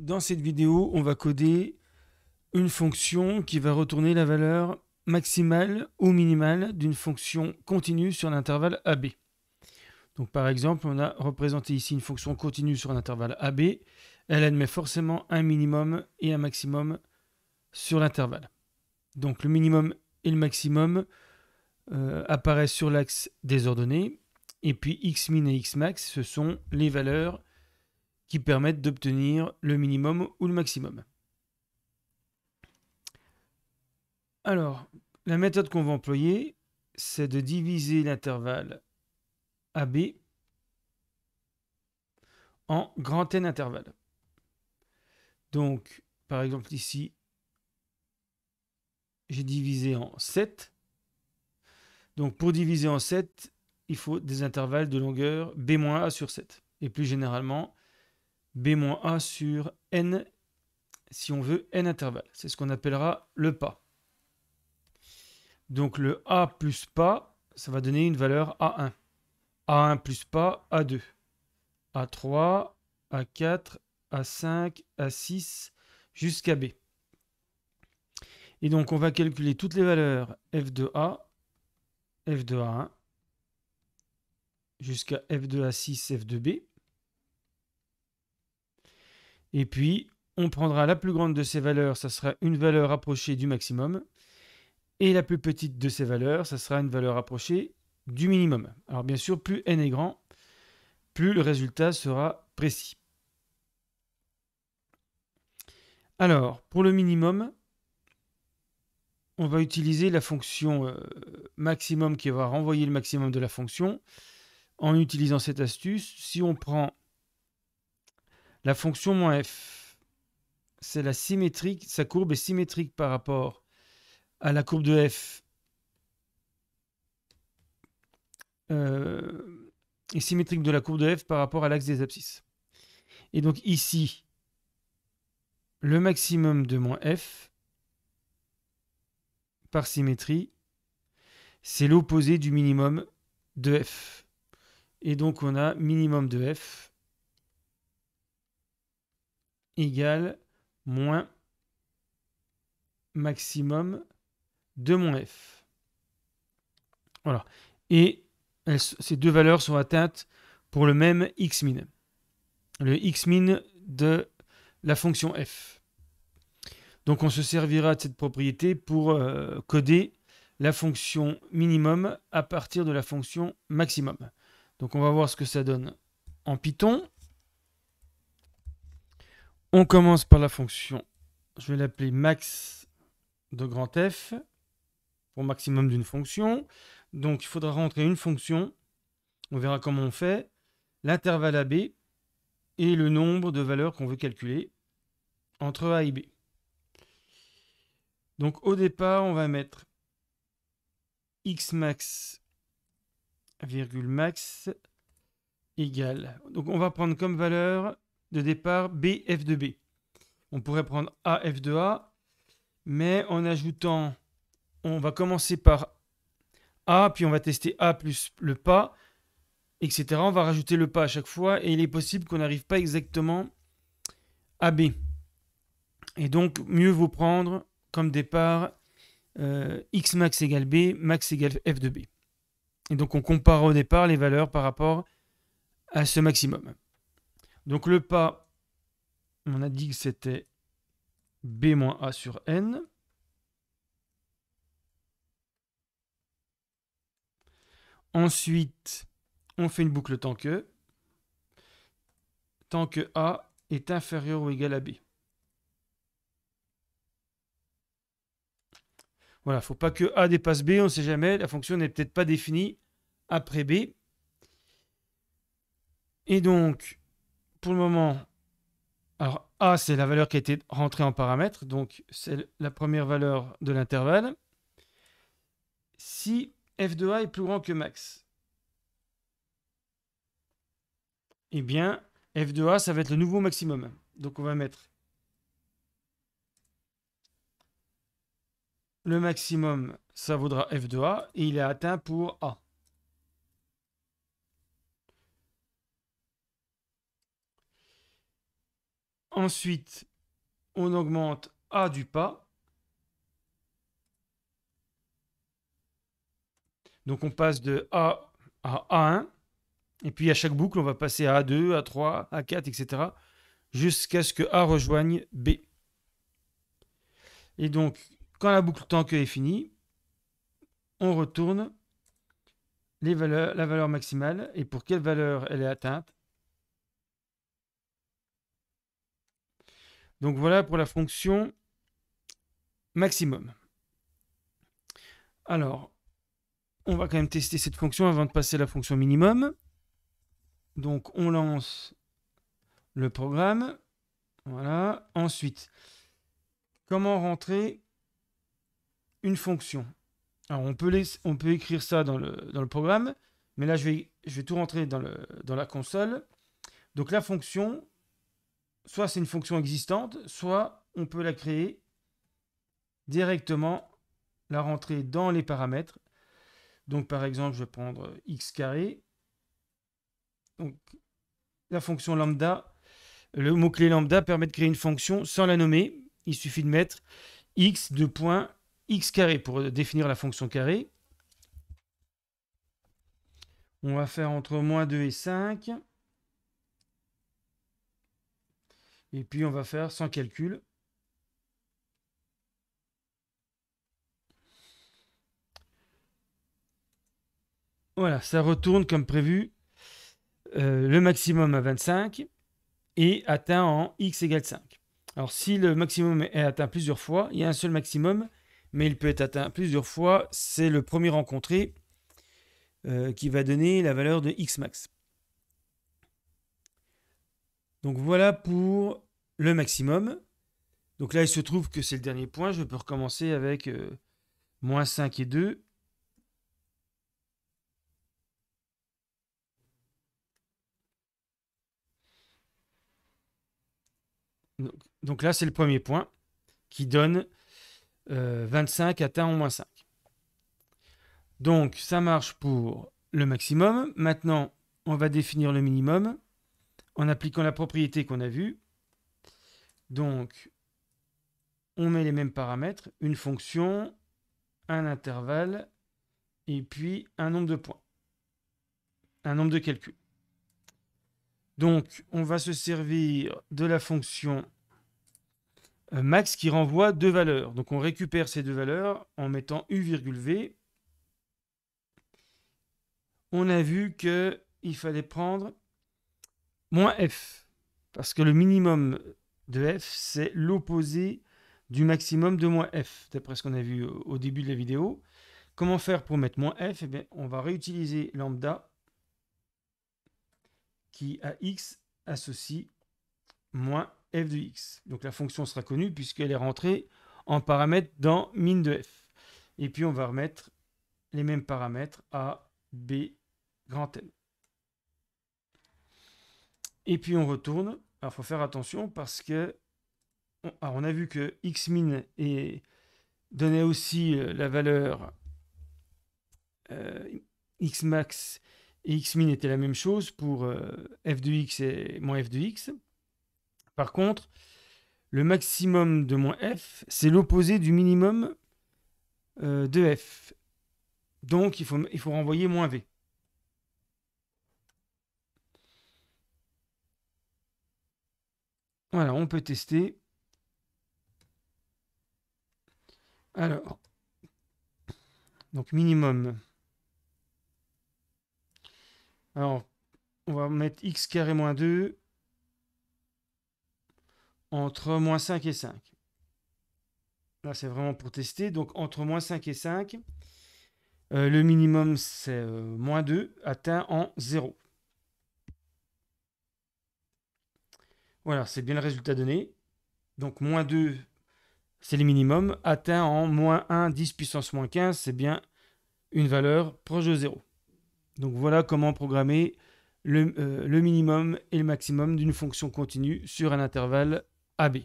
Dans cette vidéo, on va coder une fonction qui va retourner la valeur maximale ou minimale d'une fonction continue sur l'intervalle AB. Donc par exemple, on a représenté ici une fonction continue sur l'intervalle AB. Elle admet forcément un minimum et un maximum sur l'intervalle. Donc le minimum et le maximum apparaissent sur l'axe des ordonnées. Et puis xmin et xmax, ce sont les valeurs qui permettent d'obtenir le minimum ou le maximum. Alors, la méthode qu'on va employer, c'est de diviser l'intervalle AB en grand N intervalles. Donc, par exemple ici, j'ai divisé en 7. Donc, pour diviser en 7, il faut des intervalles de longueur B-A sur 7. Et plus généralement, B-A sur N, si on veut N intervalles. C'est ce qu'on appellera le pas. Donc, le A plus pas, ça va donner une valeur A1. A1 plus pas, A2. A3, A4, A5, A6, jusqu'à B. Et donc, on va calculer toutes les valeurs f de A, f de A1, jusqu'à f de A6, f de B. Et puis, on prendra la plus grande de ces valeurs, ça sera une valeur rapprochée du maximum. Et la plus petite de ces valeurs, ça sera une valeur rapprochée du minimum. Alors bien sûr, plus n est grand, plus le résultat sera précis. Alors, pour le minimum, on va utiliser la fonction maximum qui va renvoyer le maximum de la fonction. En utilisant cette astuce, si on prend la fonction -f, c'est la symétrique, sa courbe est symétrique par rapport à la courbe de f, est symétrique de la courbe de f par rapport à l'axe des abscisses. Et donc ici, le maximum de -f, par symétrie, c'est l'opposé du minimum de f. Et donc on a minimum de f égale moins maximum de -f. Voilà. Et ces deux valeurs sont atteintes pour le même xmin. Le xmin de la fonction f. Donc on se servira de cette propriété pour coder la fonction minimum à partir de la fonction maximum. Donc on va voir ce que ça donne en Python. On commence par la fonction, je vais l'appeler max de grand F, pour maximum d'une fonction. Donc il faudra rentrer une fonction, on verra comment on fait, l'intervalle AB et le nombre de valeurs qu'on veut calculer entre A et B. Donc au départ, on va mettre xmax, virgule max, égale. Donc on va prendre comme valeur de départ B, f de B. On pourrait prendre A, f de A, mais en ajoutant, on va commencer par A, puis on va tester A plus le pas, etc. On va rajouter le pas à chaque fois, et il est possible qu'on n'arrive pas exactement à B. Et donc, mieux vaut prendre comme départ x max égale B, max égale f de B. Et donc, on compare au départ les valeurs par rapport à ce maximum. Donc, le pas, on a dit que c'était B moins A sur N. Ensuite, on fait une boucle tant que A est inférieur ou égal à B. Voilà, il ne faut pas que A dépasse B, on ne sait jamais, la fonction n'est peut-être pas définie après B. Et donc, pour le moment, alors A, c'est la valeur qui a été rentrée en paramètre, donc c'est la première valeur de l'intervalle. Si f de A est plus grand que max, eh bien, f de A, ça va être le nouveau maximum. Donc, on va mettre le maximum, ça vaudra f de A, et il est atteint pour A. Ensuite, on augmente A du pas. Donc on passe de A à A1. Et puis à chaque boucle, on va passer à A2, A3, A4, etc. jusqu'à ce que A rejoigne B. Et donc, quand la boucle tant que est finie, on retourne la valeur maximale. Et pour quelle valeur elle est atteinte. Donc voilà pour la fonction maximum. Alors, on va quand même tester cette fonction avant de passer à la fonction minimum. Donc on lance le programme. Voilà. Ensuite, comment rentrer une fonction? Alors on peut écrire ça dans le programme, mais là je vais tout rentrer dans la console. Donc la fonction, soit c'est une fonction existante, soit on peut la créer directement, la rentrer dans les paramètres. Donc par exemple, je vais prendre x carré. Donc la fonction lambda, le mot-clé lambda permet de créer une fonction sans la nommer. Il suffit de mettre x x carré pour définir la fonction carré. On va faire entre -2 et 5. Et puis on va faire sans calcul. Voilà, ça retourne comme prévu le maximum à 25 et atteint en x égale 5. Alors si le maximum est atteint plusieurs fois, il y a un seul maximum, mais il peut être atteint plusieurs fois. C'est le premier rencontré qui va donner la valeur de x max. Donc voilà pour le maximum. Donc là, il se trouve que c'est le dernier point. Je peux recommencer avec -5 et 2. Donc là, c'est le premier point qui donne 25 atteint en -5. Donc ça marche pour le maximum. Maintenant, on va définir le minimum en appliquant la propriété qu'on a vue. Donc, on met les mêmes paramètres, une fonction, un intervalle, et puis un nombre de points, un nombre de calculs. Donc, on va se servir de la fonction max qui renvoie deux valeurs. Donc, on récupère ces deux valeurs en mettant u,v. On a vu qu'il fallait prendre -f, parce que le minimum de f, c'est l'opposé du maximum de -f, d'après ce qu'on a vu au début de la vidéo. Comment faire pour mettre -f? Eh bien, on va réutiliser lambda qui à x associe -f de x. Donc la fonction sera connue puisqu'elle est rentrée en paramètre dans min de f. Et puis on va remettre les mêmes paramètres à b grand N. Et puis on retourne. Alors il faut faire attention parce que on a vu que xmin donnait aussi la valeur xmax et xmin était la même chose pour f de x et -f de x. Par contre, le maximum de -f, c'est l'opposé du minimum de f. Donc, il faut renvoyer -v. Voilà, on peut tester. Alors, donc minimum. Alors, on va mettre x carré -2 entre -5 et 5. Là, c'est vraiment pour tester. Donc, entre -5 et 5, le minimum, c'est -2 atteint en 0. Voilà, c'est bien le résultat donné. Donc, -2, c'est le minimum. Atteint en -1, 10 puissance -15, c'est bien une valeur proche de 0. Donc, voilà comment programmer le minimum et le maximum d'une fonction continue sur un intervalle AB.